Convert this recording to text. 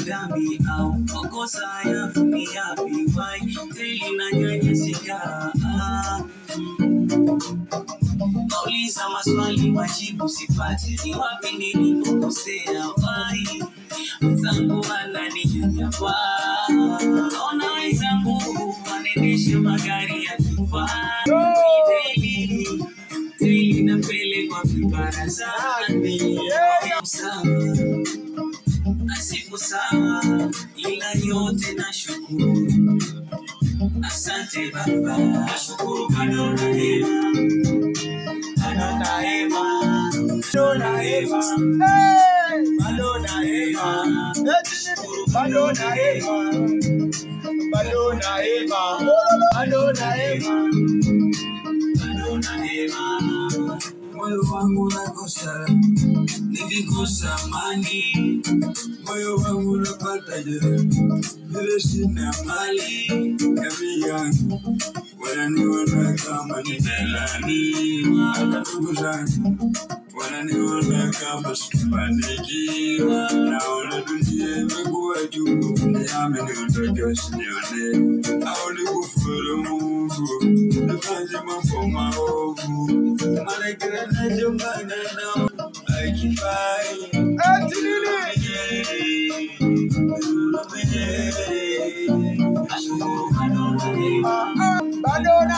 dhambi au makosa yangu ni yapi? Why daily nanyanyasika? Nauliza maswali majibu sipati, ni wapi nilipokosea? Why wenzangu wananinyanyapa? Naona wenzangu wanaendesha magari ya kifahari, daily napelekwa vibarazani. Sawa na siku sawa, ila yote nashukuru. Asante Baba, nashukuru bado na hema, bado na hema, bado na hema, bado na hema, bado na hema, bado na hema, bado na hema, bado na hema. Moyo wangu nakosa, nikikosa amani. Moyo wangu unapata jeraha, vile sina mali. Jamii yangu wananiona kama nimelaniwa, hata ndugu zangu wananiona kama sikufanikiwa. Naona dunia imekuwa juu, yameniondoka usinione. Au nikufuru Mungu, nifanye mambo maovu, maana kila ninachofanya nao haikifai. Bado na